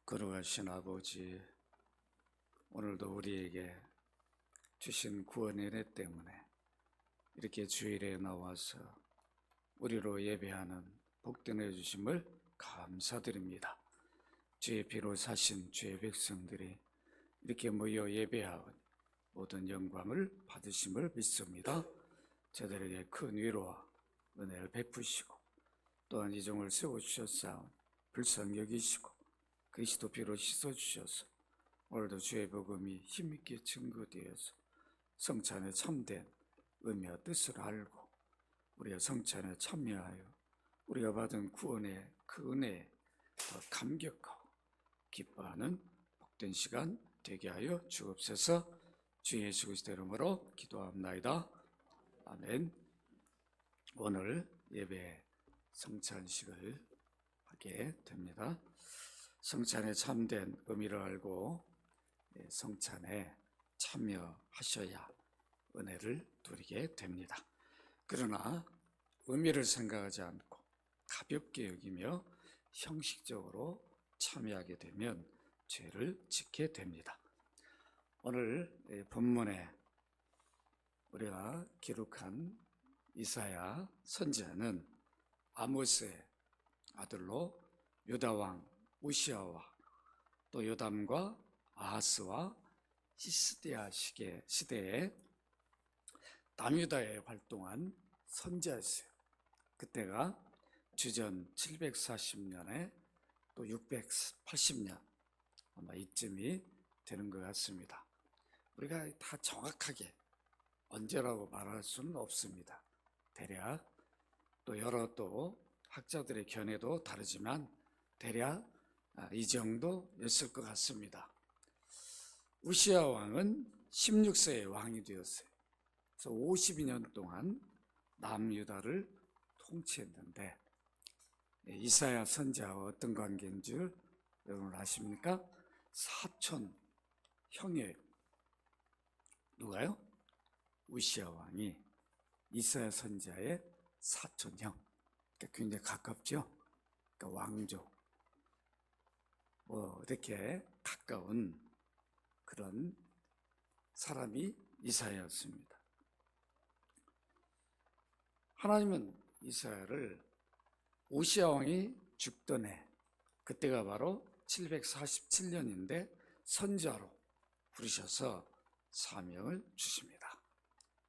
걸어가신 아버지, 오늘도 우리에게 주신 구원의 은혜 때문에 이렇게 주일에 나와서 우리로 예배하는 복된 은혜 주심을 감사드립니다. 주의 피로 사신 주의 백성들이 이렇게 모여 예배하온 모든 영광을 받으심을 믿습니다. 저들에게 큰 위로와 은혜를 베푸시고 또한 이 종을 세워주셨사온 불쌍히 여기시고 그리스도 피로 씻어주셔서 오늘도 주의 복음이 힘있게 증거되어서 성찬에 참된 의미와 뜻을 알고 우리가 성찬에 참여하여 우리가 받은 구원의 그 은혜에 더 감격하고 기뻐하는 복된 시간 되게 하여 주옵소서. 주 예수 그리스도 이름으로 기도합나이다. 아멘. 오늘 예배 성찬식을 하게 됩니다. 성찬에 참된 의미를 알고 성찬에 참여하셔야 은혜를 누리게 됩니다. 그러나 의미를 생각하지 않고 가볍게 여기며 형식적으로 참여하게 되면 죄를 짓게 됩니다. 오늘 본문에 우리가 기록한 이사야 선지자는 아모스의 아들로 유다왕 우시아와 또 요담과 아하스와 히스기야 시대에 남유다에 활동한 선지자였어요. 그때가 주전 740년에 또 680년 아마 이쯤이 되는 것 같습니다. 우리가 다 정확하게 언제라고 말할 수는 없습니다. 대략 또 여러 또 학자들의 견해도 다르지만 대략 이 정도였을 것 같습니다. 우시아 왕은 16세에 왕이 되었어요. 그래서 52년 동안 남유다를 통치했는데 이사야 선지자와 어떤 관계인 줄 여러분 아십니까? 사촌 형이에요. 누가요? 우시아 왕이 이사야 선지자의 사촌 형. 그러니까 굉장히 가깝죠. 그러니까 왕족. 이렇게 가까운 그런 사람이 이사야였습니다. 하나님은 이사야를 우시아 왕이 죽던 해, 그때가 바로 747년인데 선지자로 부르셔서 사명을 주십니다.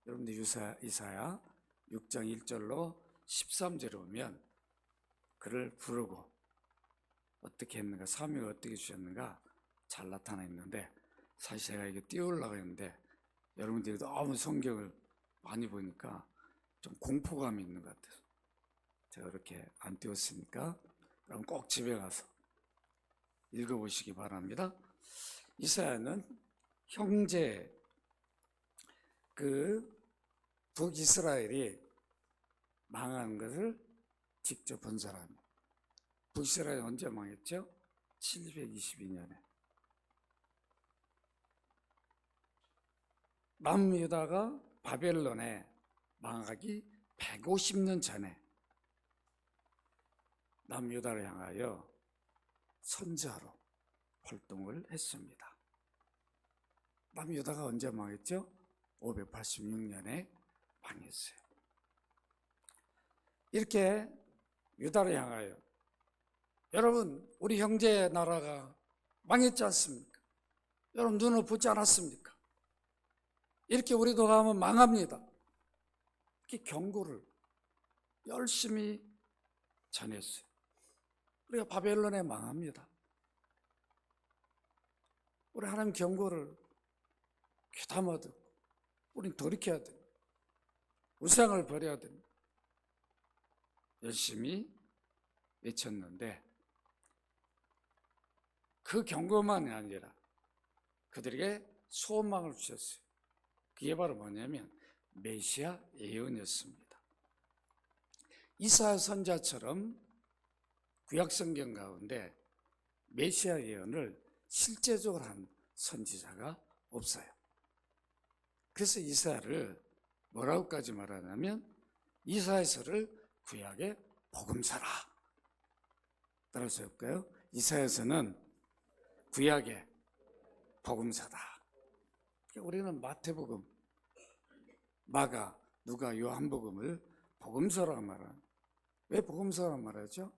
여러분들 이사야 6장 1절로 13절에 보면 그를 부르고 어떻게 했는가, 사명을 어떻게 주셨는가 잘 나타나 있는데, 사실 제가 이게 띄우려고 했는데 여러분들이 너무 성경을 많이 보니까 좀 공포감이 있는 것 같아서 제가 이렇게 안 띄웠으니까 그럼 꼭 집에 가서 읽어보시기 바랍니다. 이사야는 형제 북이스라엘이 망한 것을 직접 본 사람이에요. 북이스라엘이 언제 망했죠? 722년에. 남유다가 바벨론에 망하기 150년 전에 남유다를 향하여 선지자로 활동을 했습니다. 남유다가 언제 망했죠? 586년에 망했어요. 이렇게 유다를 향하여 여러분, 우리 형제 나라가 망했지 않습니까? 여러분 눈을 보지 않았습니까? 이렇게 우리도 가면 망합니다. 이렇게 경고를 열심히 전했어요. 우리가 바벨론에 망합니다. 우리 하나님 경고를 귀담아 듣고 우린 돌이켜야 됩니다. 우상을 버려야 됩니다. 열심히 외쳤는데 그 경고만이 아니라 그들에게 소망을 주셨어요. 그게 바로 뭐냐면 메시아 예언이었습니다. 이사야 선지자처럼 구약성경 가운데 메시아 예언을 실제적으로 한 선지자가 없어요. 그래서 이사야를 뭐라고까지 말하냐면 이사야서를 구약의 복음서라. 따라서 볼까요? 이사야서는 구약의 복음서다. 우리는 마태복음, 마가, 누가, 요한복음을 복음서라고 말하는. 왜 복음서라고 말하죠?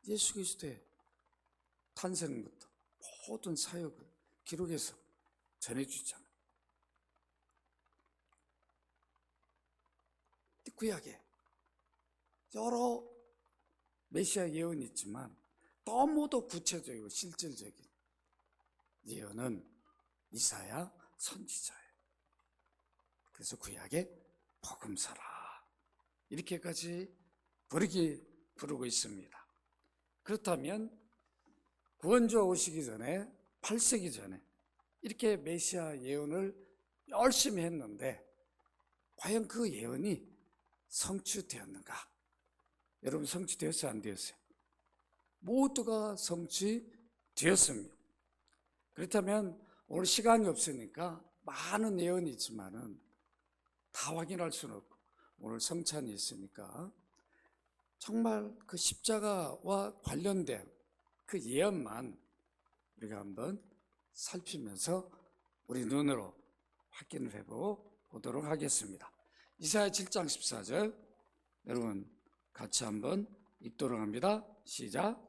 예수 그리스도의 탄생부터 모든 사역을 기록해서 전해주잖아요. 구약에 여러 메시아 예언이 있지만 너무도 구체적이고 실질적인 예언은 이사야 선지자예요. 그래서 구약의 복음서라 이렇게까지 부르고 있습니다. 그렇다면 구원주가 오시기 전에 8세기 전에 이렇게 메시아 예언을 열심히 했는데 과연 그 예언이 성취되었는가? 여러분 성취되었어요? 안 되었어요? 모두가 성취되었습니다. 그렇다면 오늘 시간이 없으니까 많은 예언이 있지만은 다 확인할 수는 없고 오늘 성찬이 있으니까 정말 그 십자가와 관련된 그 예언만 우리가 한번 살피면서 우리 눈으로 확인을 해보도록 하겠습니다. 이사야 7장 14절 여러분 같이 한번 읽도록 합니다. 시작.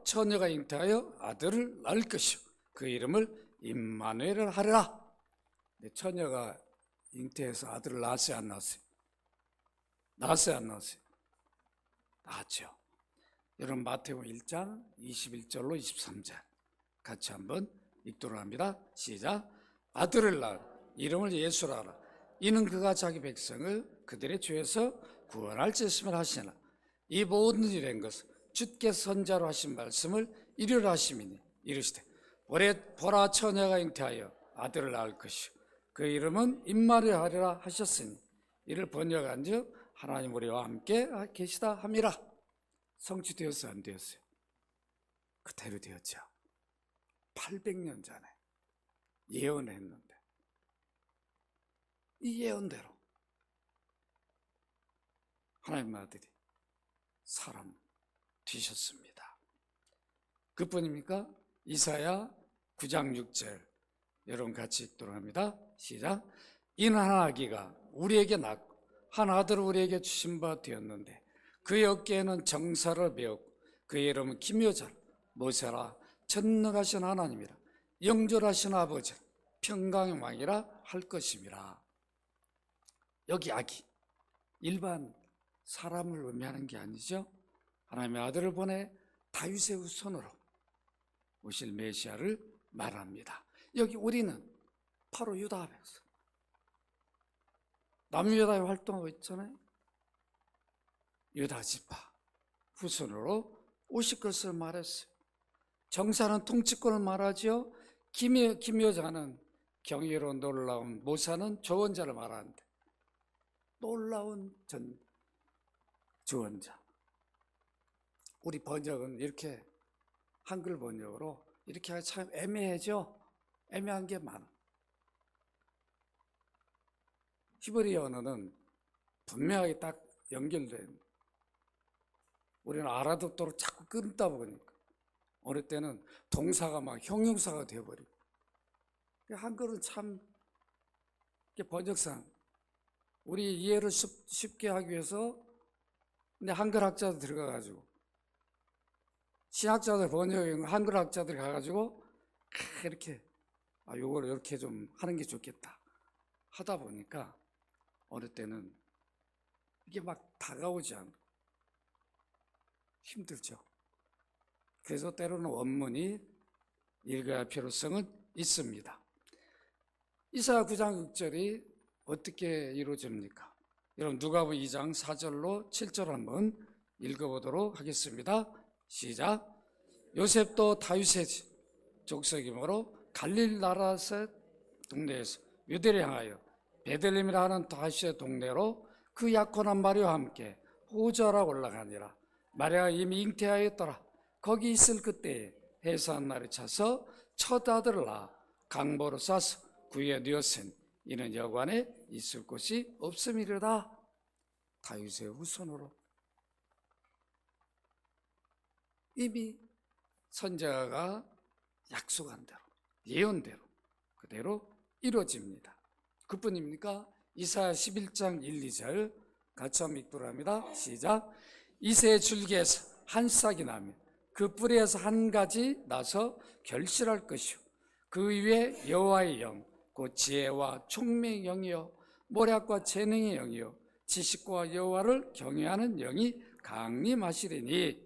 처녀가 잉태하여 아들을 낳을 것이요 그 이름을 임마누엘을 하리라. 처녀가 잉태해서 아들을 낳았어요, 안 낳았어요? 낳았어요, 안 낳았어요? 낳았죠. 여러분 마태복음 1장 21절로 23절 같이 한번 읽도록 합니다. 시작. 아들을 낳을 이름을 예수라 하라. 이는 그가 자기 백성을 그들의 죄에서 구원할 짓임을 하시나 이 모든 일을 한 것은 주께서 선자로 하신 말씀을 이루려 하심이니 이르시되 보라 처녀가 잉태하여 아들을 낳을 것이요 그 이름은 임마누엘 하리라 하셨으니 이를 번역한즉 하나님 우리와 함께 계시다 함이라. 성취되었어요, 안 되었어요? 그대로 되었죠. 800년 전에 예언했는데 이 예언대로 하나님의 아들이 사람 되셨습니다. 그뿐입니까? 이사야 9장 6절 여러분 같이 읽도록 합니다. 시작. 이는 한 아기가 우리에게 낳고 한 아들을 우리에게 주신 바 되었는데 그의 어깨에는 정사를 메었고 그의 이름은 기묘자 모세라 전능하신 하나님이라 영존하신 아버지 평강의 왕이라 할 것임이라. 여기 아기 일반 사람을 의미하는 게 아니죠. 하나님의 아들을 보내 다윗의 후손으로 오실 메시아를 말합니다. 여기 우리는 바로 유다 백성 남유다에 활동하고 있잖아요. 유다 지파 후손으로 오실 것을 말했어요. 정사는 통치권을 말하죠. 기묘자는 경이로운 놀라운 모사는 조언자를 말하는데 놀라운 조언자. 우리 번역은 이렇게 한글 번역으로 이렇게 하기 참 애매해져. 애매한 게 많아. 히브리 언어는 분명하게 딱 연결된. 우리는 알아듣도록 자꾸 끊다 보니까 어느 때는 동사가 막 형용사가 되어버리고. 한글은 참 번역상 우리 이해를 쉽게 하기 위해서 근데 한글 학자들 들어가가지고 신학자들 번역 한글 학자들이 가가지고 이렇게 요걸 이렇게 좀 하는 게 좋겠다 하다 보니까 어느 때는 이게 막 다가오지 않고 힘들죠. 그래서 때로는 원문이 읽어야 할 필요성은 있습니다. 이사야 9장 6절이 어떻게 이루어집니까? 여러분 누가복음 2장 4절로 7절 한번 읽어보도록 하겠습니다. 시작. 요셉도 다윗의 족속이므로 갈릴 나라의 동네에서 유대를 향하여 베들레헴이라 하는 다윗의 동네로 그 약혼한 마리아와 함께 호주하러 올라가니라. 마리아가 이미 잉태하였더라. 거기 있을 그때에 해수한 날이 차서 첫 아들을 낳아 강보로 싸서 구유에 누웠으니 이는 여관에 있을 곳이 없음이로다. 다윗의 후손으로 이미 선지자가 약속한 대로, 예언대로 그대로 이루어집니다. 그뿐입니까? 이사야 11장 1, 2절 같이 한번 읽도록 합니다. 시작. 이새의 줄기에서 한 싹이 나며 그 뿌리에서 한 가지 나서 결실할 것이요 그 위에 여호와의 영 곧 지혜와 총명의 영이요 모략과 재능의 영이요 지식과 여호와를 경외하는 영이 강림하시리니.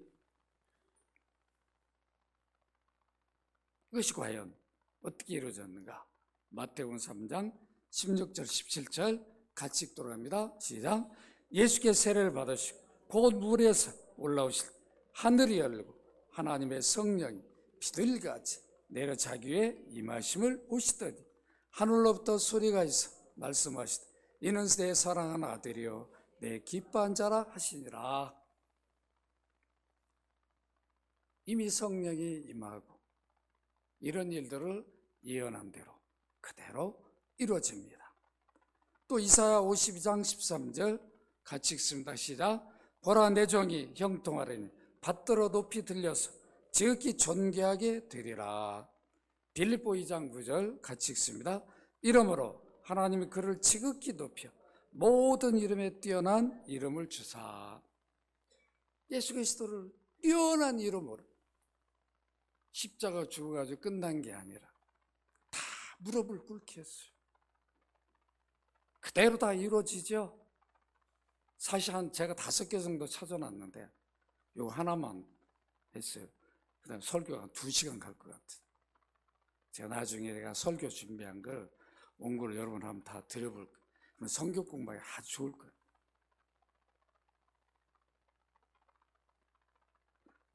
이것이 과연 어떻게 이루어졌는가? 마태복음 3장 16절 17절 같이 읽도록 합니다. 시작. 예수께 세례를 받으시고 곧 물에서 올라오실 하늘이 열리고 하나님의 성령이 비둘기같이 내려 자기 위에 임하심을 보시더니 하늘로부터 소리가 있어 말씀하시되 이는 내 사랑하는 아들이요 내 기뻐한 자라 하시니라. 이미 성령이 임하고 이런 일들을 예언한 대로 그대로 이루어집니다. 또 이사야 52장 13절 같이 읽습니다. 시작. 보라 내 종이 형통하리니 받들어 높이 들려서 지극히 존귀하게 되리라. 빌립보 2장 9절 같이 읽습니다. 이러므로 하나님이 그를 지극히 높여 모든 이름에 뛰어난 이름을 주사. 예수 그리스도를 뛰어난 이름으로 십자가 죽어가지고 끝난 게 아니라 다 무릎을 꿇게 했어요. 그대로 다 이루어지죠. 사실 제가 5개 정도 찾아놨는데 이거 하나만 했어요. 그 다음에 설교가 2시간 갈 것 같아요. 제가 나중에 내가 설교 준비한 걸 온 걸 여러분 한번 다 들어볼 거예요. 그럼 성경 공부하기 아주 좋을 거예요.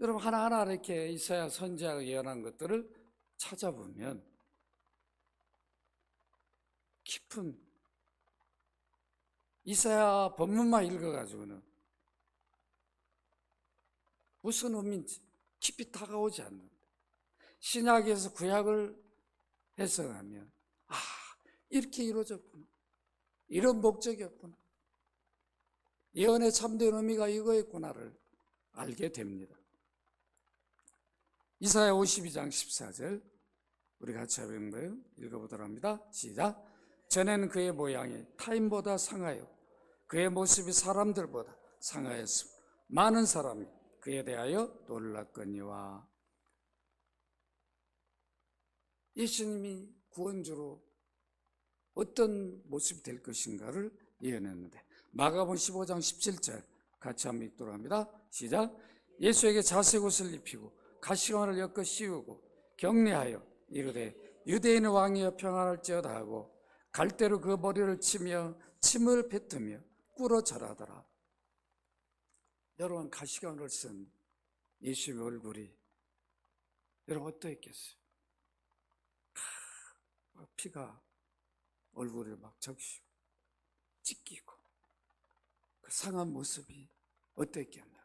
여러분 하나하나 이렇게 이사야 선지자가 예언한 것들을 찾아보면 깊은 이사야 본문만 읽어가지고는 무슨 의미인지 깊이 다가오지 않는다. 신약에서 구약을 해석하면 이렇게 이루어졌구나, 이런 목적이었구나, 예언의 참된 의미가 이거였구나를 알게 됩니다. 이사야 52장 14절 우리 같이 한번 읽어보도록 합니다. 시작. 전에는 그의 모양이 타인보다 상하여 그의 모습이 사람들보다 상하였으며 많은 사람이 그에 대하여 놀랐거니와. 예수님이 구원주로 어떤 모습이 될 것인가를 예언했는데 마가복음 15장 17절 같이 한번 읽도록 합니다. 시작. 예수에게 자색 옷을 입히고 가시관을 엮어 씌우고 격려하여 이르되 유대인의 왕이여 평안할지어다 하고 갈대로 그 머리를 치며 침을 뱉으며 꿇어 절하더라. 여러분 가시관을 쓴 예수의 얼굴이 여러분 어떠했겠어요? 피가 얼굴을 막 적시고 찢기고 그 상한 모습이 어땠겠나요?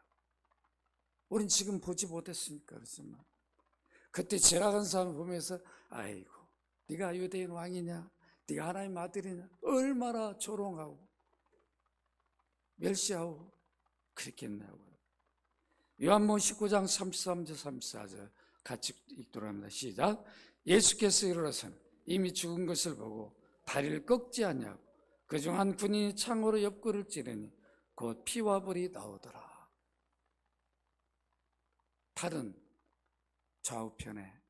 우린 지금 보지 못했으니까 그렇지만 그때 지나간 사람 보면서 아이고 네가 유대인 왕이냐, 네가 하나님 아들이냐 얼마나 조롱하고 멸시하고 그랬겠냐고요. 요한복음 19장 33절 34절 같이 읽도록 합니다. 시작. 예수께서 일어나서는 이미 죽은 것을 보고 다리를 꺾지 않냐고 그중 한 군인이 창으로 옆구리를 찌르니 곧 피와 불이 나오더라. 다른 좌우편에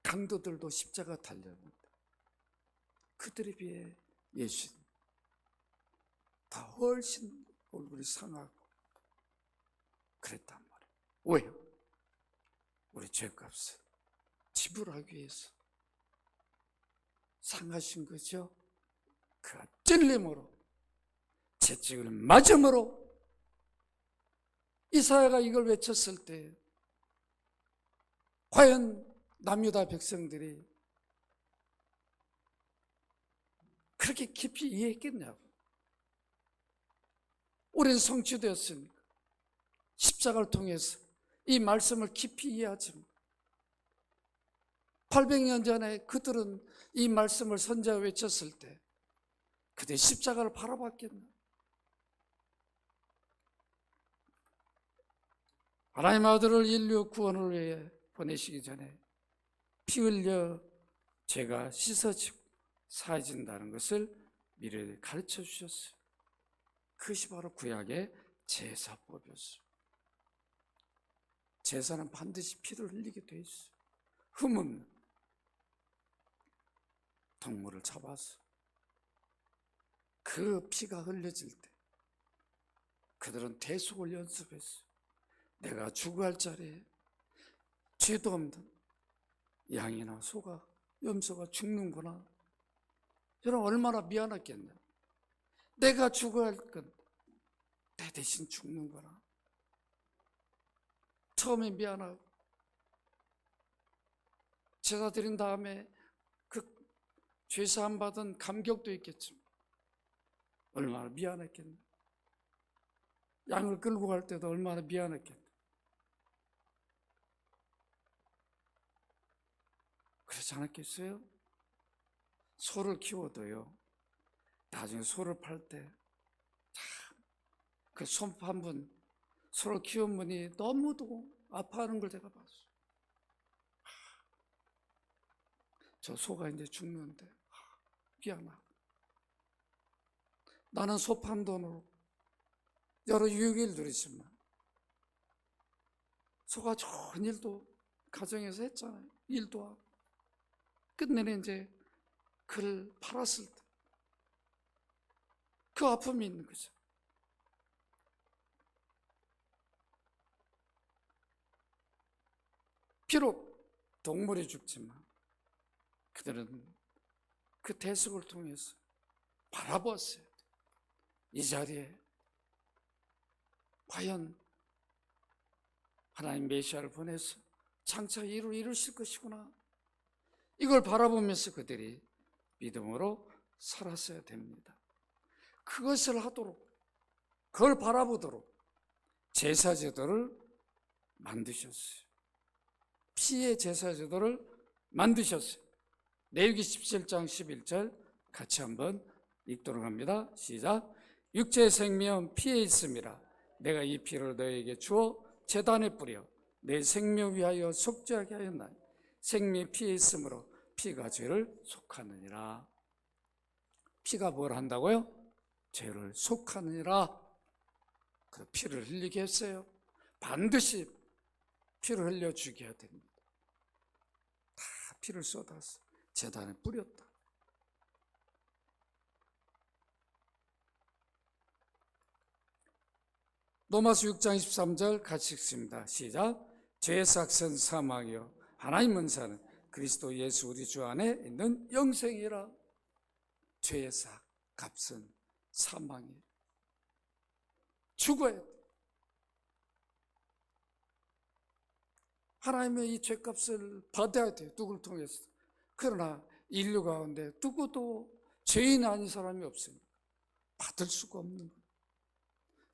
강도들도 십자가 달렸는데 그들에 비해 예수는 다 훨씬 얼굴이 상하고 그랬단 말이에요. 왜요? 우리 죄값을 지불하기 위해서 상하신 거죠. 그 찔림으로 채찍을 맞음으로 이사야가 이걸 외쳤을 때 과연 남유다 백성들이 그렇게 깊이 이해했겠냐고. 우리는 성취되었으니까 십자가를 통해서 이 말씀을 깊이 이해하지. 800년 전에 그들은 이 말씀을 선지자 외쳤을 때 그들이 십자가를 바라봤겠나? 하나님 아들을 인류 구원을 위해 보내시기 전에 피 흘려 죄가 씻어지고 사해진다는 것을 미리 가르쳐 주셨어요. 그것이 바로 구약의 제사법이었어요. 제사는 반드시 피를 흘리게 돼 있어요. 흠없는 동물을 잡아서 그 피가 흘려질 때 그들은 대속을 연습했어요. 내가 죽어야 할 자리에 죄도 없는 양이나 소가, 염소가 죽는구나. 저는 얼마나 미안했겠나. 내가 죽어야 할 건 내 대신 죽는구나. 처음에 미안하고 제사 드린 다음에 그 죄사함 받은 감격도 있겠지만 얼마나 미안했겠나. 양을 끌고 갈 때도 얼마나 미안했겠나. 그렇지 않았겠어요? 소를 키워도요, 나중에 소를 팔 때 참 그 손 한 분, 소를 키운 분이 너무도 아파하는 걸 제가 봤어요. 저 소가 이제 죽는데 미안하고, 나는 소 판 돈으로 여러 유익을 누리지만 소가 좋은 일도 가정에서 했잖아요. 일도 하고 끝내는 이제 그를 팔았을 때 그 아픔이 있는 거죠. 비록 동물이 죽지만 그들은 그 대속을 통해서 바라보았어요. 이 자리에 과연 하나님 메시아를 보내서 장차 일을 이루실 것이구나. 이걸 바라보면서 그들이 믿음으로 살았어야 됩니다. 그것을 하도록, 그걸 바라보도록 제사제도를 만드셨어요. 피의 제사제도를 만드셨어요. 레위기 17장 11절 같이 한번 읽도록 합니다. 시작. 육체의 생명 피에 있음이라. 내가 이 피를 너에게 주어 제단에 뿌려 내 생명 위하여 속죄하게 하였나니 생명이 피에 있으므로 피가 죄를 속하느니라. 피가 뭘 한다고요? 죄를 속하느니라. 그 피를 흘리게 했어요. 반드시 피를 흘려 죽여야 됩니다. 다 피를 쏟아서 제단에 뿌렸다. 로마서 6장 23절 같이 읽습니다. 시작. 죄의 삭은 사망이요 하나님 은사는 그리스도 예수 우리 주 안에 있는 영생이라. 죄의 삭 값은 사망이에요. 죽어야 돼. 하나님의 이 죄값을 받아야 돼요. 누구를 통해서. 그러나 인류 가운데 누구도 죄인 아닌 사람이 없으니까 받을 수가 없는 거예요.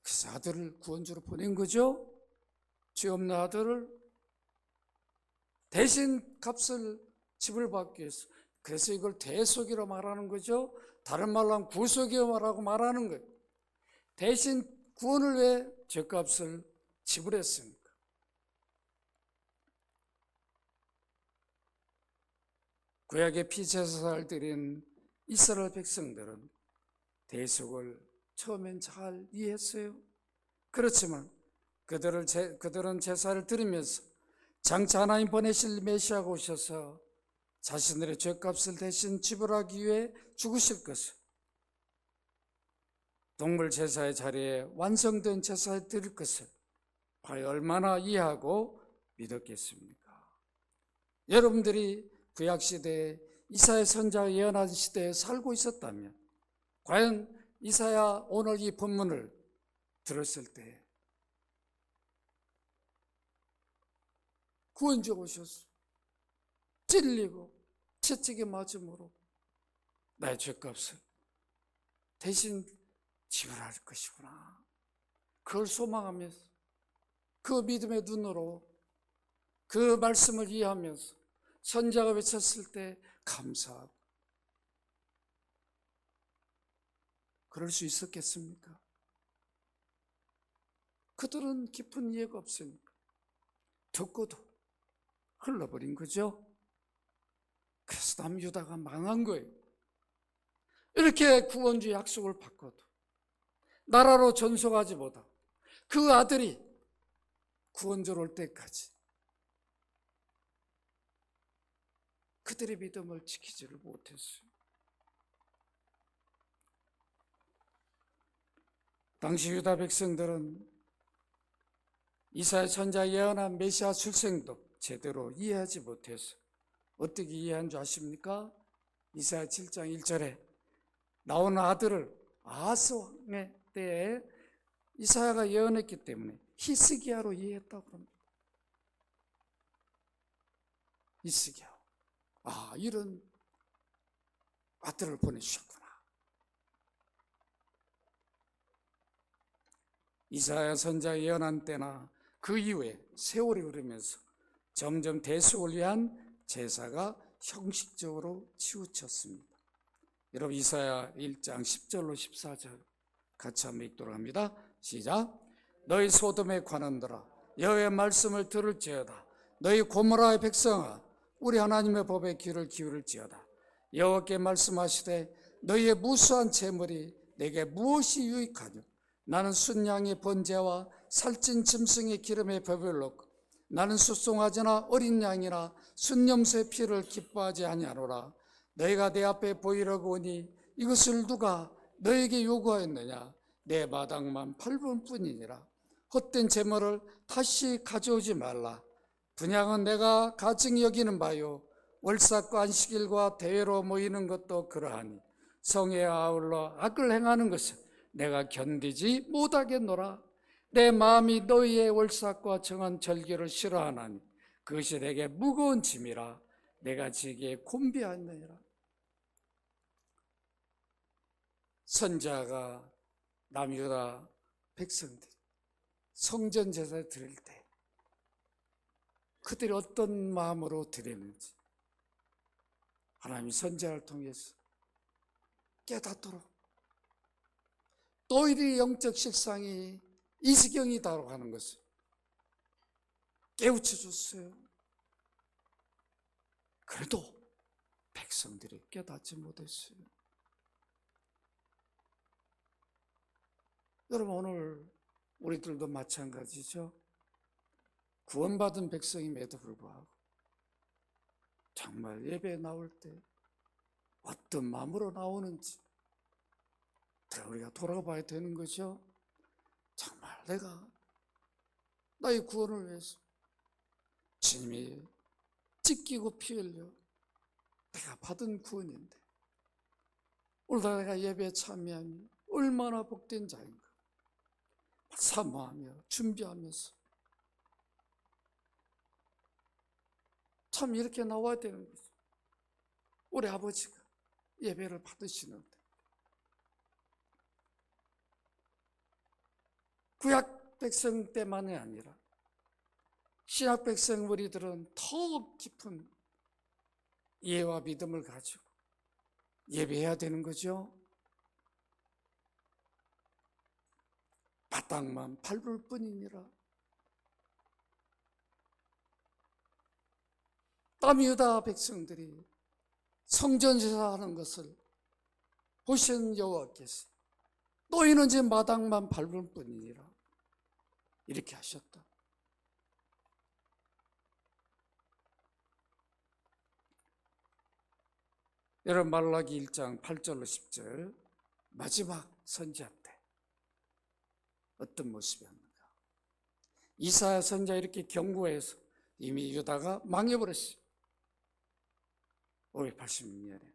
그래서 아들을 구원주로 보낸 거죠. 죄 없는 아들을 대신 값을 지불받기 위해서. 그래서 이걸 대속이라 말하는 거죠. 다른 말로 하면 구속이라고 말하는 거예요. 대신 구원을 위해 죄값을 지불했으니까. 구약의 피제사를 드린 이스라엘 백성들은 대속을 처음엔 잘 이해했어요. 그렇지만 그들은 제사를 드리면서 장차 하나님 보내실 메시아가 오셔서 자신들의 죄값을 대신 지불하기 위해 죽으실 것을, 동물 제사의 자리에 완성된 제사를 드릴 것을 과연 얼마나 이해하고 믿었겠습니까? 여러분들이 구약시대에 이사야 선지자가 예언한 시대에 살고 있었다면 과연 이사야 오늘 이 본문을 들었을 때 구원주가 오셔서 찔리고 채찍에 맞음으로 나의 죄값을 대신 지불할 것이구나. 그걸 소망하면서 그 믿음의 눈으로 그 말씀을 이해하면서 선자가 외쳤을 때 감사하고, 그럴 수 있었겠습니까? 그들은 깊은 이해가 없으니까 듣고도 흘러버린 거죠. 그래서 남유다가 망한 거예요. 이렇게 구원주 약속을 받고도 나라로 전속하지 못하고 그 아들이 구원자로 올 때까지 그들의 믿음을 지키지를 못했어요. 당시 유다 백성들은 이사야 선지자 예언한 메시아 출생도 제대로 이해하지 못해서 어떻게 이해한 줄 아십니까? 이사야 7장 1절에 나오는 아들을 아하스 왕의 때에 이사야가 예언했기 때문에 히스기야로 이해했다고 합니다. 히스기야, 이런 아들을 보내주셨구나. 이사야 선지자 예언한 때나 그 이후에 세월이 흐르면서 점점 대속을 위한 제사가 형식적으로 치우쳤습니다. 여러분, 이사야 1장 10절로 14절 같이 한번 읽도록 합니다. 시작. 너희 소돔의 관원들아, 여호와의 말씀을 들을지어다. 너희 고모라의 백성아, 우리 하나님의 법에 귀를 기울일지어다. 여호와께 말씀하시되 너희의 무수한 재물이 내게 무엇이 유익하뇨? 나는 순양의 번제와 살찐 짐승의 기름에 법을 넣고 나는 숫송아지나 어린 양이나 순염소의 피를 기뻐하지 아니하노라. 너희가 내 앞에 보이려고 오니 이것을 누가 너에게 요구하였느냐? 내 마당만 8분뿐이니라. 헛된 재물을 다시 가져오지 말라. 분향은 내가 가증히 여기는 바요, 월삭과 안식일과 대회로 모이는 것도 그러하니 성에 아울러 악을 행하는 것은 내가 견디지 못하겠노라. 내 마음이 너희의 월삭과 정한 절기를 싫어하나니 그것이 내게 무거운 짐이라. 내가 지기에 곤비하느니라. 선자가 남유다 백성들이 성전 제사를 드릴 때 그들이 어떤 마음으로 드렸는지 하나님이 선자를 통해서 깨닫도록, 너희들의 영적 실상이 이 지경이다라고 하는 것을 깨우쳐 줬어요. 그래도 백성들이 깨닫지 못했어요. 여러분, 오늘 우리들도 마찬가지죠. 구원받은 백성임에도 불구하고 정말 예배에 나올 때 어떤 마음으로 나오는지 우리가 돌아봐야 되는 거죠. 정말 내가 나의 구원을 위해서 주님이 찢기고 피 흘려 내가 받은 구원인데 오늘 내가 예배에 참여하며 얼마나 복된 자인가 사모하며 준비하면서 참 이렇게 나와야 되는 거죠. 우리 아버지가 예배를 받으시는데 구약 백성 때만이 아니라 신약 백성 우리들은 더 깊은 이해와 믿음을 가지고 예배해야 되는 거죠. 바닥만 밟을 뿐이니라. 남유다 백성들이 성전 제사하는 것을 보신 여호와께서 너희는 이제 마당만 밟을 뿐이니라 이렇게 하셨다. 여러분, 말라기 1장 8절로 10절 마지막 선지자 때 어떤 모습이었는가? 이사야 선지자 이렇게 경고해서 이미 유다가 망해버렸어요. 586년에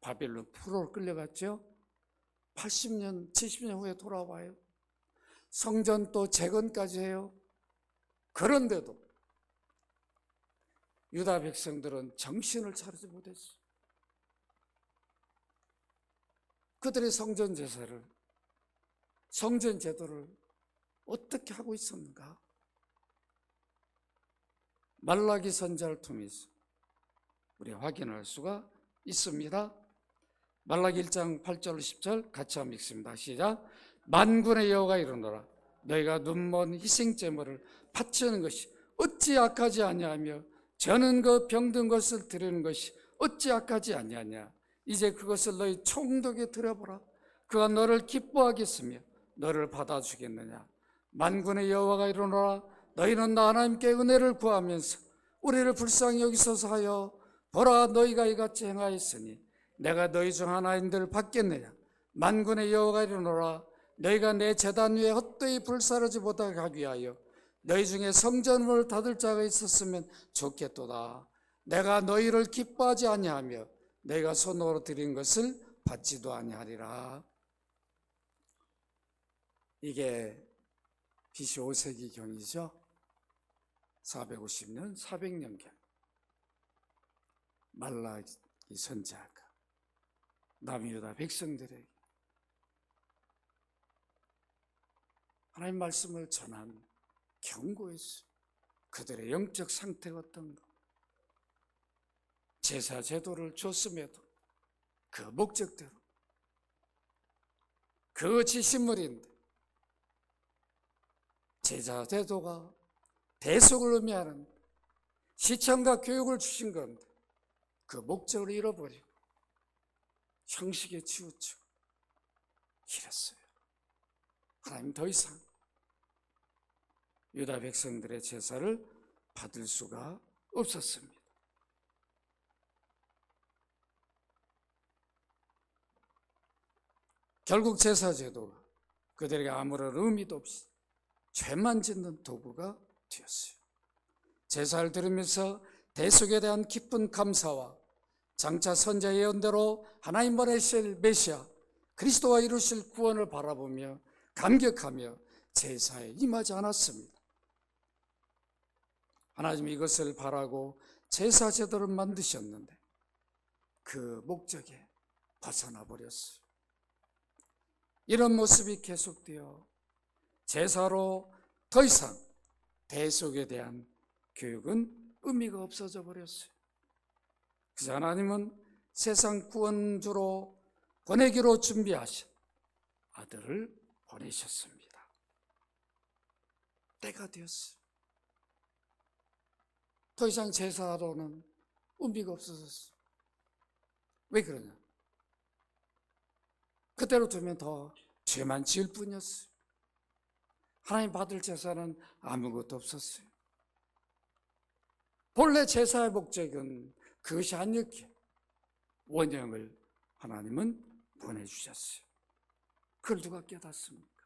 바벨론 포로로 끌려갔죠. 80년, 70년 후에 돌아와요. 성전 또 재건까지 해요. 그런데도 유다 백성들은 정신을 차리지 못했어요. 그들의 성전 제사를, 성전 제도를 어떻게 하고 있었는가? 말라기 선지자를 통해서 우리 확인할 수가 있습니다. 말라기 1장 8절 10절 같이 한번 읽습니다. 시작. 만군의 여호와가 이르노라 너희가 눈먼 희생제물을 바치는 것이 어찌 악하지 아니하며 저는 그 병든 것을 드리는 것이 어찌 악하지 아니하냐. 이제 그것을 너희 총독에 드려보라. 그가 너를 기뻐하겠으며 너를 받아주겠느냐. 만군의 여호와가 이르노라 너희는 나 하나님께 은혜를 구하면서 우리를 불쌍히 여기소서 하여 보라 너희가 이같이 행하였으니 내가 너희 중 하나님들을 받겠느냐. 만군의 여호와가 이르노라 너희가 내 제단 위에 헛되이 불사르지 못하게 하기 위하여 너희 중에 성전문을 닫을 자가 있었으면 좋겠도다. 내가 너희를 기뻐하지 아니하며 너희가 손으로 드린 것을 받지도 아니하리라. 이게 BC 5세기경이죠. 450년, 400년경. 말라기 선지자가 남유다 백성들에게 하나님 말씀을 전한 경고했어요. 그들의 영적 상태가 어떤가. 제사 제도를 줬음에도 그 목적대로 그 지식물인데 제사 제도가 대속을 의미하는 시청과 교육을 주신 건데 그 목적을 잃어버리고 형식에 치우치고 이랬어요. 하나님 더 이상 유다 백성들의 제사를 받을 수가 없었습니다. 결국 제사 제도가 그들에게 아무런 의미도 없이 죄만 짓는 도구가 되었어요. 제사를 드리면서 대속에 대한 깊은 감사와 장차 선자 예언대로 하나님 보내실 메시아 그리스도가 이루실 구원을 바라보며 감격하며 제사에 임하지 않았습니다. 하나님이 이것을 바라고 제사 제도를 만드셨는데 그 목적에 벗어나 버렸어요. 이런 모습이 계속되어 제사로 더 이상 대속에 대한 교육은 의미가 없어져 버렸어요. 그래서 하나님은 세상 구원주로 보내기로 준비하신 아들을 보내셨습니다. 때가 되었어요. 더 이상 제사로는 의미가 없어졌어요. 왜 그러냐? 그대로 두면 더 죄만 지을 뿐이었어요. 하나님 받을 제사는 아무것도 없었어요. 본래 제사의 목적은 그것이 아니었기에 원형을 하나님은 보내주셨어요. 그걸 누가 깨닫습니까?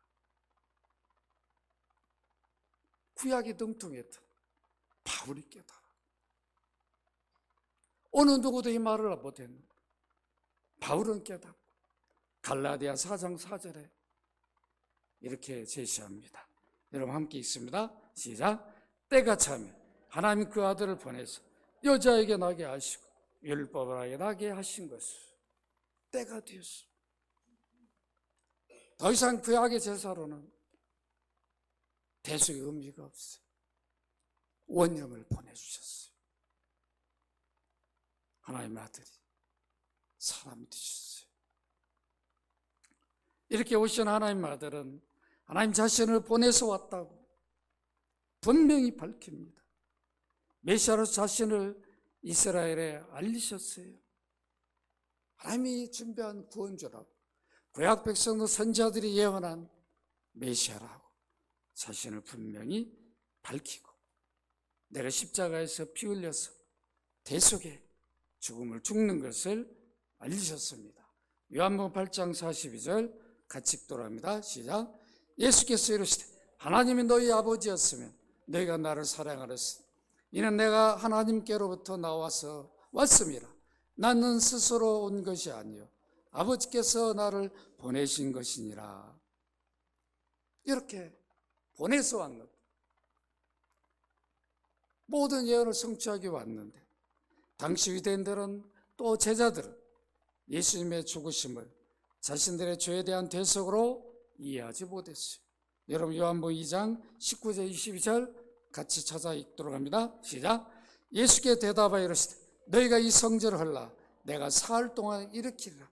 구약이 등통했던 바울이 깨달아. 어느 누구도 이 말을 못했는데 바울은 깨닫고 갈라디아 4장 4절에 이렇게 제시합니다. 여러분 함께 읽습니다. 시작. 때가 차면 하나님 그 아들을 보내서 여자에게 나게 하시고 율법을 하게 나게 하신 것을 때가 되었어. 더 이상 구약의 제사로는 대속의 의미가 없어요. 원형을 보내주셨어요. 하나님의 아들이 사람이 되셨어요. 이렇게 오신 하나님의 아들은 하나님 자신을 보내서 왔다고 분명히 밝힙니다. 메시아로 자신을 이스라엘에 알리셨어요. 하나님이 준비한 구원주라고 구약 백성도 선지자들이 예언한 메시아라고 자신을 분명히 밝히고 내가 십자가에서 피 흘려서 대속의 죽음을 죽는 것을 알리셨습니다. 요한복음 8장 42절 같이 읽도록 합니다. 시작. 예수께서 이르시되 하나님이 너희 아버지였으면 너희가 나를 사랑하였으니 이는 내가 하나님께로부터 나와서 왔음이라. 나는 스스로 온 것이 아니요 아버지께서 나를 보내신 것이니라. 이렇게 보내서 왔는데 모든 예언을 성취하기 왔는데 당시 유대인들은 또 제자들은 예수님의 죽으심을 자신들의 죄에 대한 대속으로 이해하지 못했어요. 여러분 요한복음 2장 19절 22절 같이 찾아 읽도록 합니다. 시작. 예수께 대답하여 이르시되 너희가 이 성전을 헐라 내가 사흘 동안 일으키리라.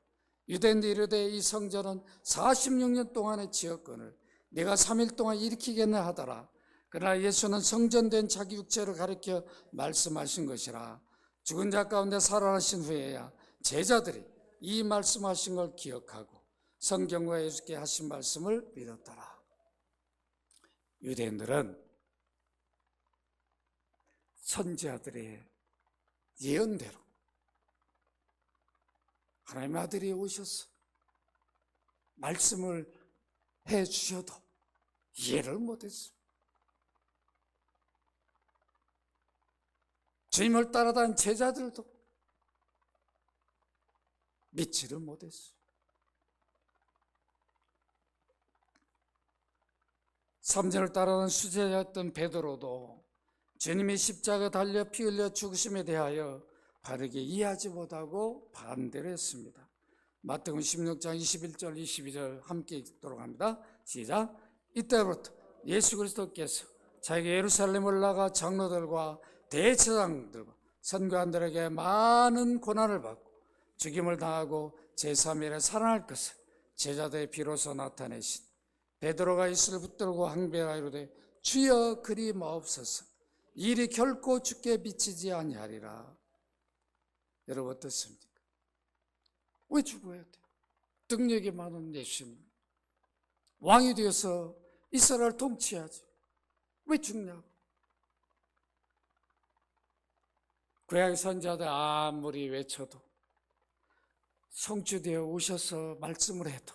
유대인들이 이르되 이 성전은 46년 동안의 지었거늘 내가 3일 동안 일으키겠나 하더라. 그러나 예수는 성전된 자기 육체를 가리켜 말씀하신 것이라. 죽은 자 가운데 살아나신 후에야 제자들이 이 말씀하신 걸 기억하고 성경과 예수께 하신 말씀을 믿었더라. 유대인들은 선지자들의 예언대로 하나님의 아들이 오셔서 말씀을 해 주셔도 이해를 못했어요. 주님을 따라다닌 제자들도 믿지를 못했어요. 3절을 따라다니는 수제자였던 베드로도 주님이 십자가 달려 피 흘려 죽으심에 대하여 바르게 이해하지 못하고 반대를 했습니다. 마태복음 16장 21절 22절 함께 읽도록 합니다. 시작. 이때부터 예수 그리스도께서 자기가 예루살렘 올라가 장로들과 대제사장들과 선교관들에게 많은 고난을 받고 죽임을 당하고 제3일에 살아날 것을 제자들의 비로소 나타내신 베드로가 예수를 붙들고 항변하이로되 주여 그리 마옵소서 일이 결코 주께 미치지 아니하리라. 여러분 어떻습니까? 왜 죽어야 돼? 능력이 많은 예수님 왕이 되어서 이스라엘 통치하지 왜 죽냐고. 구약 선지자들 아무리 외쳐도 성취되어 오셔서 말씀을 해도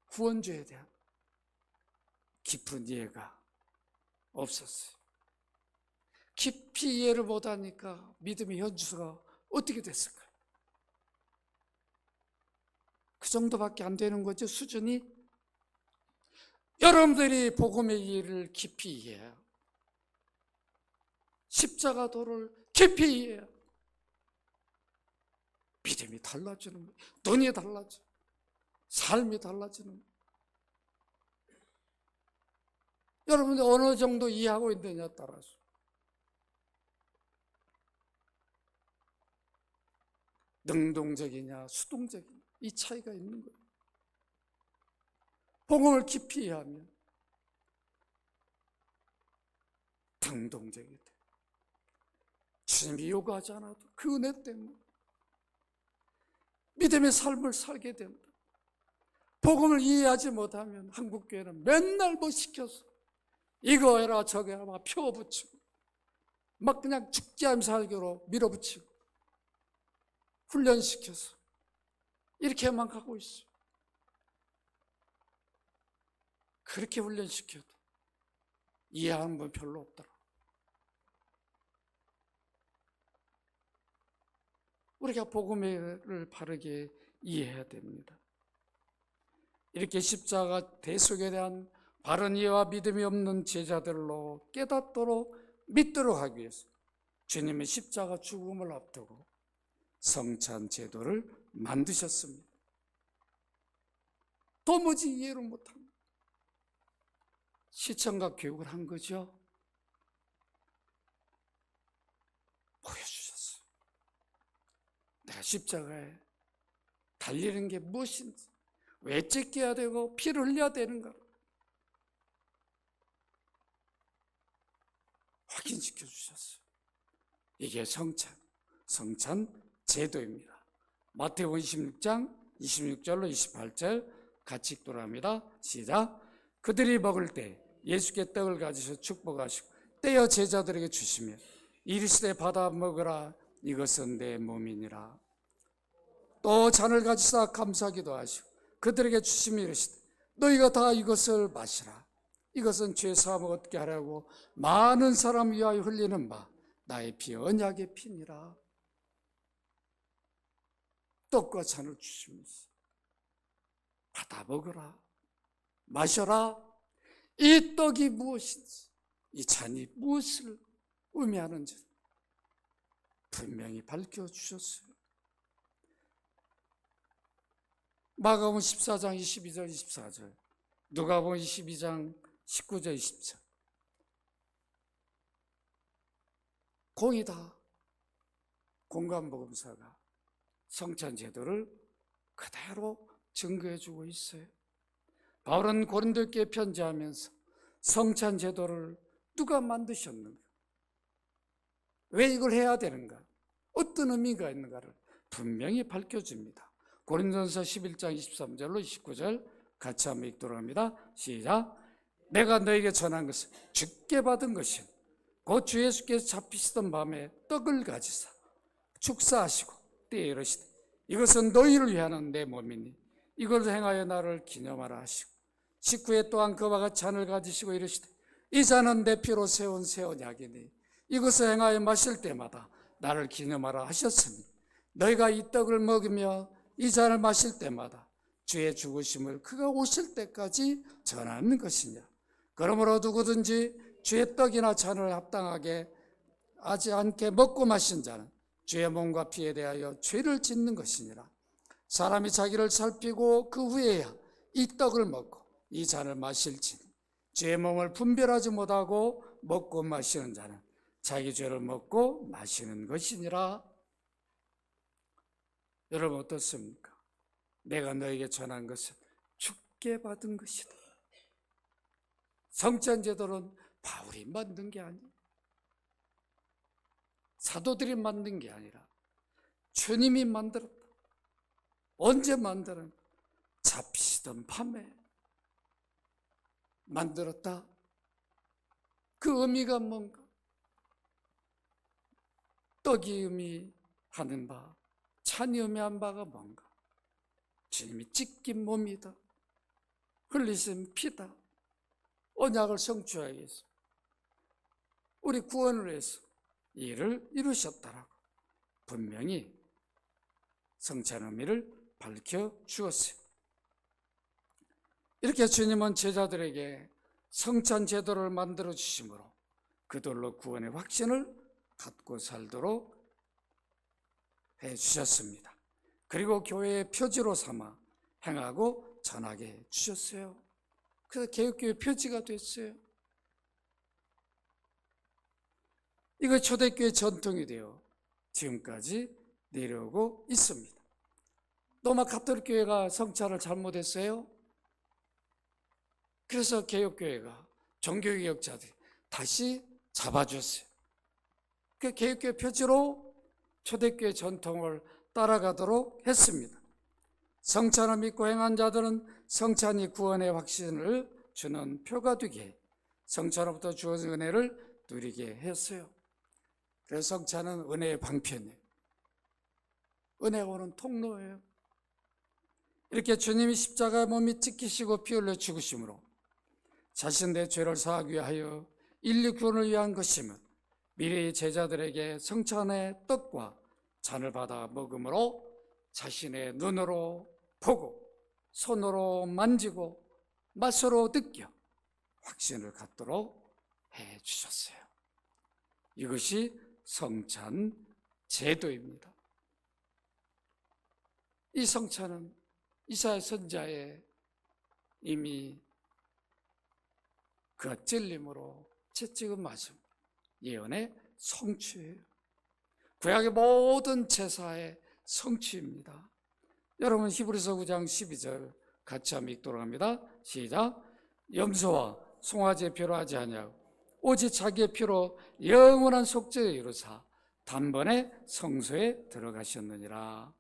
구원주에 대한 깊은 이해가 없었어요. 깊이 이해를 못하니까 믿음의 현주소가 어떻게 됐을까요? 그 정도밖에 안 되는 거죠, 수준이. 여러분들이 복음의 이해를 깊이 이해해요. 십자가 도를 깊이 이해해요. 믿음이 달라지는 거예요. 눈이 달라져. 삶이 달라지는 거예요. 여러분들 어느 정도 이해하고 있느냐에 따라서 능동적이냐 수동적이냐 이 차이가 있는 거예요. 복음을 깊이 이해하면 능동적이 돼. 주님이 요구하지 않아도 그 은혜 때문에 믿음의 삶을 살게 된다. 복음을 이해하지 못하면 한국교회는 맨날 뭐 시켜서 이거 해라 저거 해라 막 펴붙이고 막 그냥 죽지 않으면 살기로 밀어붙이고 훈련시켜서 이렇게만 가고 있어요. 그렇게 훈련시켜도 이해하는 분 별로 없더라. 우리가 복음을 바르게 이해해야 됩니다. 이렇게 십자가 대속에 대한 바른 이해와 믿음이 없는 제자들로 깨닫도록 믿도록 하기 위해서 주님의 십자가 죽음을 앞두고 성찬 제도를 만드셨습니다. 도무지 이해를 못합니다. 시청각 교육을 한 거죠. 보여주셨어요. 내가 십자가에 달리는 게 무엇인지, 왜 찢겨야 되고 피를 흘려야 되는가 확인시켜 주셨어요. 이게 성찬 제도입니다. 마태복음 26장 26절로 28절 같이 읽도록 합니다. 시작. 그들이 먹을 때 예수께 떡을 가지셔 축복하시고 떼어 제자들에게 주시며 이르시되 받아 먹으라 이것은 내 몸이니라. 또 잔을 가지사 감사기도 하시고 그들에게 주시며 이르시되 너희가 다 이것을 마시라. 이것은 죄 사함을 얻게 하려고 많은 사람 위하여 흘리는 바 나의 피 언약의 피니라. 떡과 잔을 주시면서 받아 먹으라 마셔라. 이 떡이 무엇인지 이 잔이 무엇을 의미하는지 분명히 밝혀주셨어요. 마가복음 14장 22절 24절 누가복음 22장 19절 20절 공이다. 공관복음서가 성찬 제도를 그대로 증거해주고 있어요. 바울은 고린도교회에 편지하면서 성찬 제도를 누가 만드셨는가? 왜 이걸 해야 되는가? 어떤 의미가 있는가를 분명히 밝혀줍니다. 고린도전서 11장 23절로 29절 같이 한번 읽도록 합니다. 시작. 내가 너에게 전한 것은 주께 받은 것이니 곧 주 예수께서 잡히시던 밤에 떡을 가지사 축사하시고 때에 이르시되 이것은 너희를 위하는 내 몸이니 이걸 행하여 나를 기념하라 하시고 식후에 또한 그와 같이 잔을 가지시고 이르시되 이 잔은 내 피로 세운 새 언약이니 이것을 행하여 마실 때마다 나를 기념하라 하셨으니 너희가 이 떡을 먹으며 이 잔을 마실 때마다 주의 죽으심을 그가 오실 때까지 전하는 것이냐. 그러므로 누구든지 주의 떡이나 잔을 합당하게 하지 않게 먹고 마신 자는 주의 몸과 피에 대하여 죄를 짓는 것이니라. 사람이 자기를 살피고 그 후에야 이 떡을 먹고 이 잔을 마실지니 주의 몸을 분별하지 못하고 먹고 마시는 자는 자기 죄를 먹고 마시는 것이니라. 여러분 어떻습니까? 내가 너에게 전한 것은 주께 받은 것이다. 성찬 제도는 바울이 만든 게 아니에요. 사도들이 만든 게 아니라 주님이 만들었다. 언제 만들었나? 잡히시던 밤에 만들었다. 그 의미가 뭔가? 떡이 의미하는 바, 찬이 의미한 바가 뭔가? 주님이 찢긴 몸이다. 흘리신 피다. 언약을 성취하기 위해서 우리 구원을 위해서 이 일을 이루셨다라고 분명히 성찬 의미를 밝혀주었어요. 이렇게 주님은 제자들에게 성찬 제도를 만들어 주심으로 그들로 구원의 확신을 갖고 살도록 해주셨습니다. 그리고 교회의 표지로 삼아 행하고 전하게 해주셨어요. 그래서 개혁교회 표지가 됐어요. 이거 초대교회 전통이 되어 지금까지 내려오고 있습니다. 로마 가톨릭 교회가 성찬을 잘못했어요. 그래서 개혁교회가 종교개혁자들이 다시 잡아줬어요. 그 개혁교회 표지로 초대교회 전통을 따라가도록 했습니다. 성찬을 믿고 행한 자들은 성찬이 구원의 확신을 주는 표가 되게 성찬으로부터 주어진 은혜를 누리게 했어요. 그래서 성찬은 은혜의 방편이에요. 은혜가 오는 통로예요. 이렇게 주님이 십자가의 몸이 찢기시고 피 흘려 죽으심으로 자신의 죄를 사하기 위하여 인류 구원을 위한 것이면 미래의 제자들에게 성찬의 떡과 잔을 받아 먹음으로 자신의 눈으로 보고 손으로 만지고 맛으로 느껴 확신을 갖도록 해주셨어요. 이것이 성찬 제도입니다. 이 성찬은 이사야 선지자의 이미 그 찔림으로 채찍은 맞음 예언의 성취예요. 구약의 모든 제사의 성취입니다. 여러분 히브리서 9장 12절 같이 한번 읽도록 합니다. 시작. 염소와 송아지의 피로 하지 아니하고 오직 자기의 피로 영원한 속죄를 이루사 단번에 성소에 들어가셨느니라.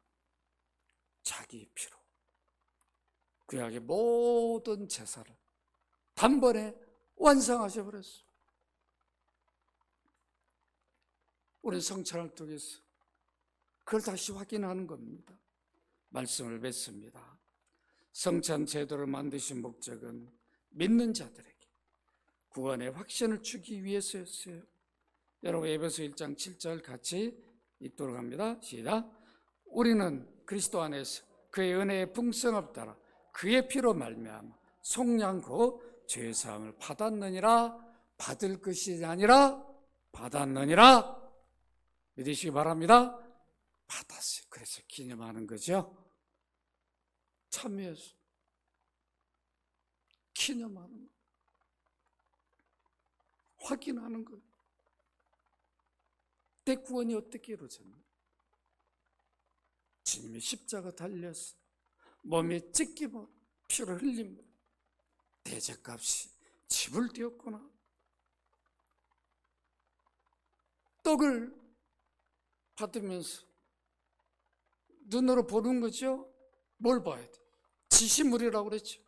자기 피로 구약의 모든 제사를 단번에 완성하셔버렸어요. 우리 성찬을 통해서 그걸 다시 확인하는 겁니다. 말씀을 맺습니다. 성찬 제도를 만드신 목적은 믿는 자들에게 구원의 확신을 주기 위해서였어요. 여러분 에베소 1장 7절 같이 읽도록 합니다. 시작. 우리는 그리스도 안에서 그의 은혜의 풍성함 따라 그의 피로 말미암아 속량고 죄사함을 받았느니라. 받을 것이 아니라 받았느니라. 믿으시기 바랍니다. 받았어요. 그래서 기념하는 거죠. 참여해서 기념하는 거, 확인하는 거예요. 내 구원이 어떻게 이루어졌나? 주님이 십자가 달려서 몸에 찢기고 피를 흘림으로 대제값이 지불되었구나. 떡을 받으면서 눈으로 보는 거죠. 뭘 봐야 돼? 지시물이라고 그랬죠.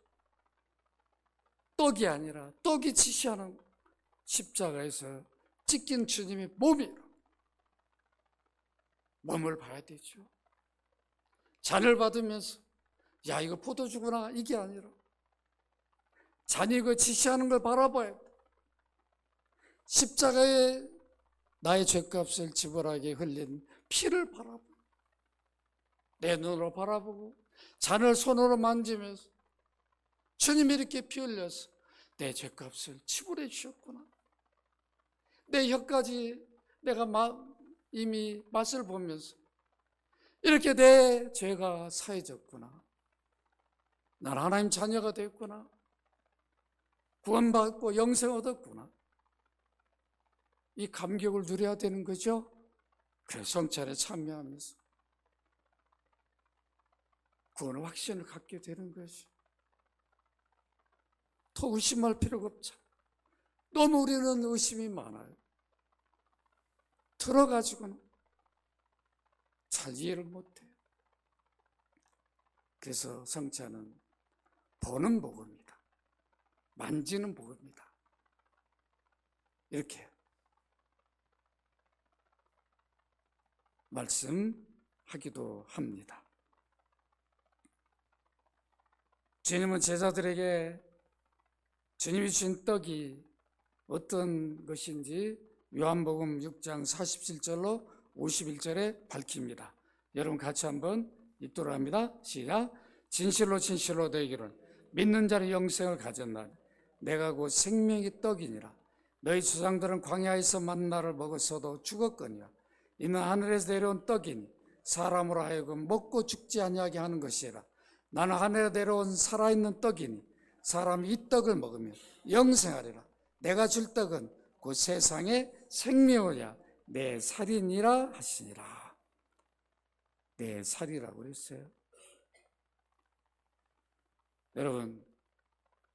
떡이 아니라 떡이 지시하는 십자가에서 찢긴 주님의 몸을 봐야 되죠. 잔을 받으면서 야 이거 포도주구나 이게 아니라 잔이 그 지시하는 걸 바라봐야 돼. 십자가에 나의 죄값을 지불하게 흘린 피를 바라보고 내 눈으로 바라보고 잔을 손으로 만지면서 주님이 이렇게 피 흘려서 내 죄값을 지불해 주셨구나. 내 혀까지 내가 이미 맛을 보면서 이렇게 내 죄가 사해졌구나. 난 하나님 자녀가 됐구나. 구원받고 영생 얻었구나. 이 감격을 누려야 되는 거죠. 그래서 성찬에 참여하면서 구원의 확신을 갖게 되는 것이. 더 의심할 필요가 없죠. 너무 우리는 의심이 많아요. 들어가지고는 잘 이해를 못해요. 그래서 성찬은 보는 복음이다. 만지는 복음이다. 이렇게 말씀하기도 합니다. 주님은 제자들에게 주님이 주신 떡이 어떤 것인지 요한복음 6장 47절로 51절에 밝힙니다. 여러분 같이 한번 읽도록 합니다. 시작. 진실로 진실로 너희에게는 믿는 자는 영생을 가졌나니 내가 곧 생명의 떡이니라. 너희 조상들은 광야에서 만나를 먹었어도 죽었거니와 이는 하늘에서 내려온 떡이니 사람으로 하여금 먹고 죽지 아니하게 하는 것이라. 나는 하늘에서 내려온 살아있는 떡이니 사람이 이 떡을 먹으면 영생하리라. 내가 줄 떡은 곧 세상의 생명이야 내 살이니라 하시니라. 내 살이라고 그랬어요. 여러분,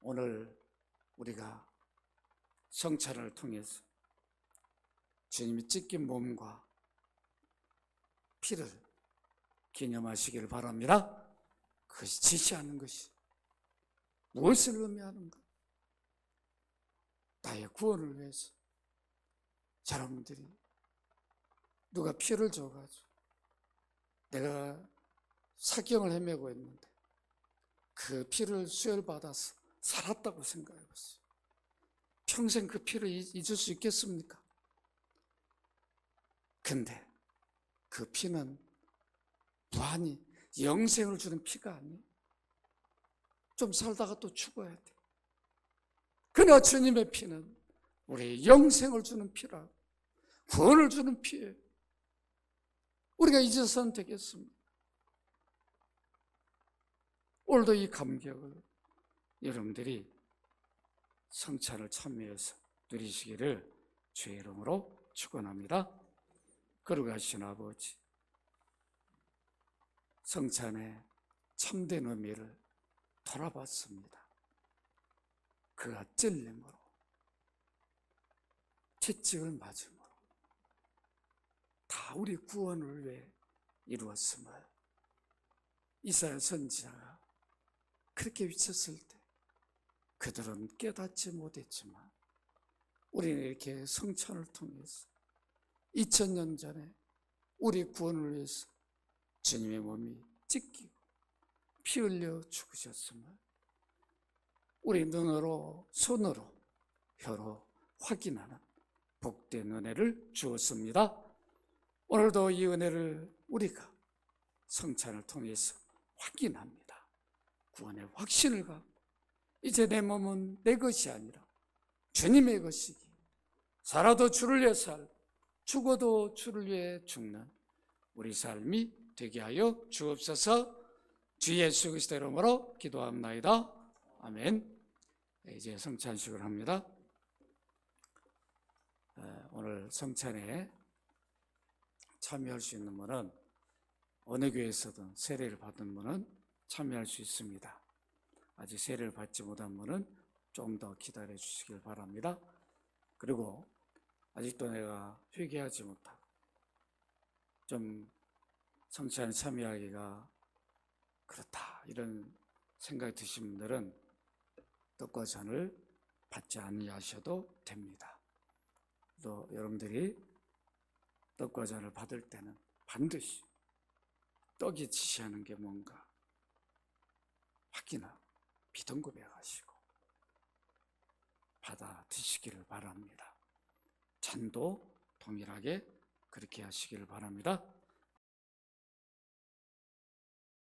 오늘 우리가 성찬을 통해서 주님이 찢긴 몸과 피를 기념하시기를 바랍니다. 그것이 지시하는 것이 무엇을 의미하는가? 나의 구원을 위해서 여러분들이 누가 피를 줘가지고 내가 사경을 헤매고 있는데 그 피를 수혈받아서 살았다고 생각해봤어요. 평생 그 피를 잊을 수 있겠습니까? 근데 그 피는 무한히 영생을 주는 피가 아니에요. 좀 살다가 또 죽어야 돼. 그러나 주님의 피는 우리 영생을 주는 피라, 구원을 주는 피예요. 우리가 잊어서는 되겠습니다. 오늘도 이 감격을 여러분들이 성찬을 참여해서 누리시기를 주의 이름으로 축원합니다. 거룩하신 아버지, 성찬의 참된 의미를 돌아봤습니다. 그가 찔림으로, 채찍을 맞음으로 다 우리 구원을 위해 이루었음을 이사야 선지자가 그렇게 외쳤을 때 그들은 깨닫지 못했지만 우리는 이렇게 성찬을 통해서 2000년 전에 우리 구원을 위해서 주님의 몸이 찢기고 피 흘려 죽으셨음을 우리 눈으로, 손으로, 혀로 확인하는 복된 은혜를 주었습니다. 오늘도 이 은혜를 우리가 성찬을 통해서 확인합니다. 구원의 확신을 갖고 이제 내 몸은 내 것이 아니라 주님의 것이기, 살아도 주를 위해 살고 죽어도 주를 위해 죽는 우리 삶이 되게 하여 주옵소서. 주 예수 그리스도 이름으로 기도합나이다. 아멘. 이제 성찬식을 합니다. 오늘 성찬에 참여할 수 있는 분은 어느 교회에서든 세례를 받은 분은 참여할 수 있습니다. 아직 세례를 받지 못한 분은 좀 더 기다려 주시길 바랍니다. 그리고 아직도 내가 회개하지 못하고 좀 성찬에 참여하기가 그렇다 이런 생각이 드신 분들은 떡과 잔을 받지 아니하셔도 됩니다. 또 여러분들이 떡과 잔을 받을 때는 반드시 떡이 지시하는 게 뭔가 확인하고 믿음 고백하시고 받아 드시기를 바랍니다. 잔도 동일하게 그렇게 하시기를 바랍니다.